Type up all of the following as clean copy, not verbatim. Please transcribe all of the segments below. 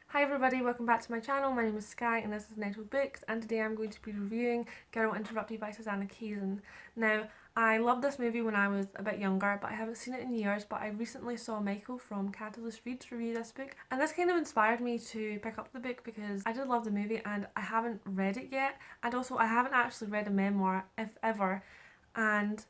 Hi everybody, welcome back to my channel. My name is Sky and this is Nettle Books, and today I'm going to be reviewing Girl Interrupted by Susanna Kaysens. Now, I loved this movie when I was a bit younger, but I haven't seen it in years, but I recently saw Michael from Catalyst Reads review this book, and this kind of inspired me to pick up the book because I did love the movie and I haven't read it yet, and also I haven't actually read a memoir, if ever, and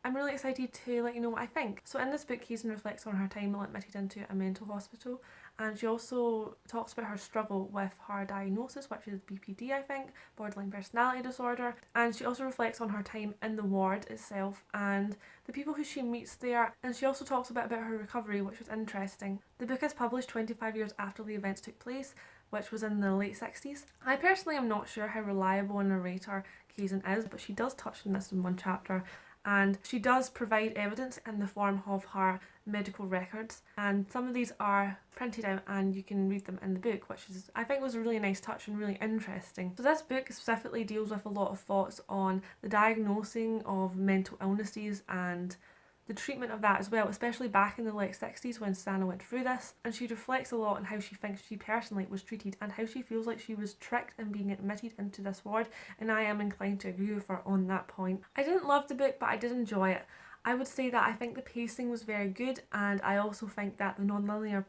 I'm really excited to let you know what I think. So in this book, Kaysens reflects on her time admitted into a mental hospital, and she also talks about her struggle with her diagnosis, which is BPD, I think, borderline personality disorder, and she also reflects on her time in the ward itself and the people who she meets there, and she also talks a bit about her recovery, which was interesting. The book is published 25 years after the events took place, which was in the late 60s. I personally am not sure how reliable a narrator Kaysens is, but she does touch on this in one chapter, and she does provide evidence in the form of her medical records, and some of these are printed out and you can read them in the book, which is, I think, was a really nice touch and really interesting. So this book specifically deals with a lot of thoughts on the diagnosing of mental illnesses and the treatment of that as well, especially back in the late 60s when Susanna went through this, and she reflects a lot on how she thinks she personally was treated and how she feels like she was tricked in being admitted into this ward, and I am inclined to agree with her on that point. I didn't love the book, but I did enjoy it. I would say that I think the pacing was very good, and I also think that the non-linear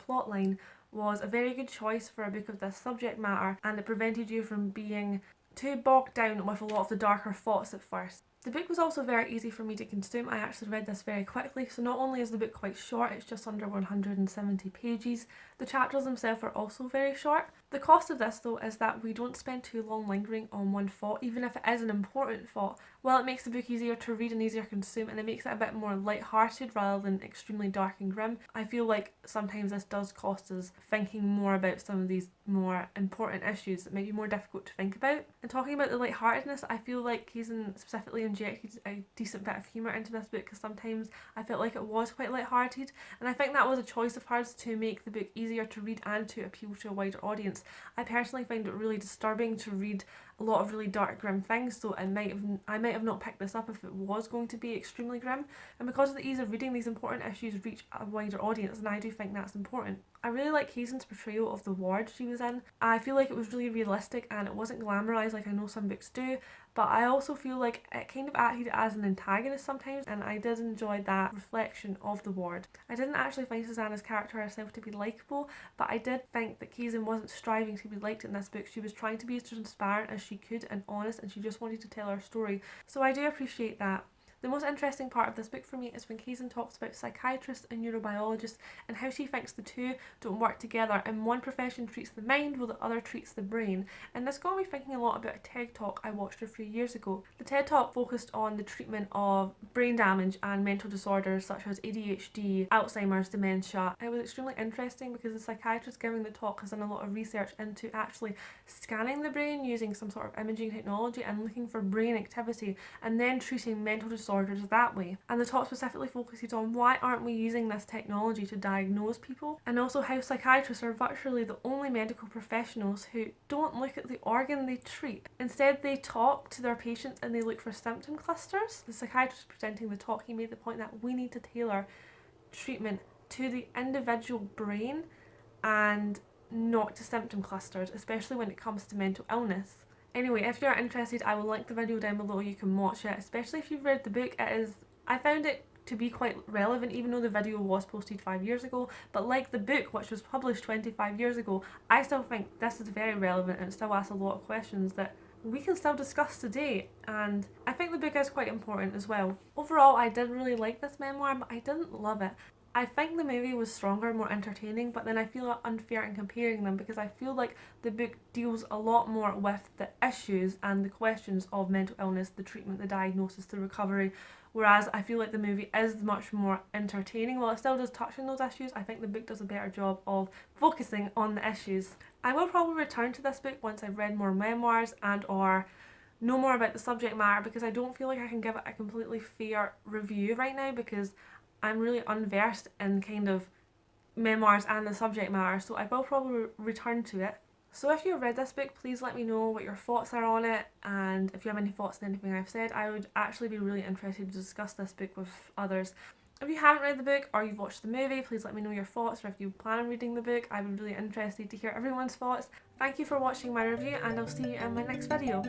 plotline was a very good choice for a book of this subject matter, and it prevented you from being too bogged down with a lot of the darker thoughts at first. The book was also very easy for me to consume. I actually read this very quickly, so not only is the book quite short, it's just under 170 pages, the chapters themselves are also very short. The cost of this though is that we don't spend too long lingering on one thought, even if it is an important thought. While it makes the book easier to read and easier to consume, and it makes it a bit more light-hearted rather than extremely dark and grim, I feel like sometimes this does cost us thinking more about some of these more important issues that might be more difficult to think about. And talking about the light-heartedness, I feel like Kaysens specifically injected a decent bit of humour into this book, because sometimes I felt like it was quite light-hearted, and I think that was a choice of hers to make the book easier to read and to appeal to a wider audience. I personally find it really disturbing to read a lot of really dark, grim things, so I might have not picked this up if it was going to be extremely grim, and because of the ease of reading, these important issues reach a wider audience, and I do think that's important. I really like Kaysens' portrayal of the ward she was in. I feel like it was really realistic and it wasn't glamorised like I know some books do, but I also feel like it kind of acted as an antagonist sometimes, and I did enjoy that reflection of the ward. I didn't actually find Susanna's character herself to be likeable, but I did think that Kaysens wasn't striving to be liked in this book. She was trying to be as transparent as she could and honest, and she just wanted to tell her story, so I do appreciate that. The most interesting part of this book for me is when Kaysens talks about psychiatrists and neurobiologists and how she thinks the two don't work together, and one profession treats the mind while the other treats the brain. And this got me thinking a lot about a TED Talk I watched a few years ago. The TED Talk focused on the treatment of brain damage and mental disorders such as ADHD, Alzheimer's, dementia. It was extremely interesting because the psychiatrist giving the talk has done a lot of research into actually scanning the brain using some sort of imaging technology and looking for brain activity, and then treating mental disorders that way. And the talk specifically focuses on why aren't we using this technology to diagnose people, and also how psychiatrists are virtually the only medical professionals who don't look at the organ they treat. Instead, they talk to their patients and they look for symptom clusters. The psychiatrist presenting the talk, he made the point that we need to tailor treatment to the individual brain and not to symptom clusters, especially when it comes to mental illness. Anyway, if you're interested, I will link the video down below. You can watch it, especially if you've read the book. I found it to be quite relevant, even though the video was posted 5 years ago, but like the book, which was published 25 years ago, I still think this is very relevant and it still asks a lot of questions that we can still discuss today, and I think the book is quite important as well. Overall, I did really like this memoir, but I didn't love it. I think the movie was stronger, more entertaining, but then I feel unfair in comparing them because I feel like the book deals a lot more with the issues and the questions of mental illness, the treatment, the diagnosis, the recovery, whereas I feel like the movie is much more entertaining. While it still does touch on those issues, I think the book does a better job of focusing on the issues. I will probably return to this book once I've read more memoirs and or know more about the subject matter, because I don't feel like I can give it a completely fair review right now because I'm really unversed in kind of memoirs and the subject matter, so I will probably return to it. So if you've read this book, please let me know what your thoughts are on it, and if you have any thoughts on anything I've said, I would actually be really interested to discuss this book with others. If you haven't read the book or you've watched the movie, please let me know your thoughts, or if you plan on reading the book, I'd be really interested to hear everyone's thoughts. Thank you for watching my review, and I'll see you in my next video.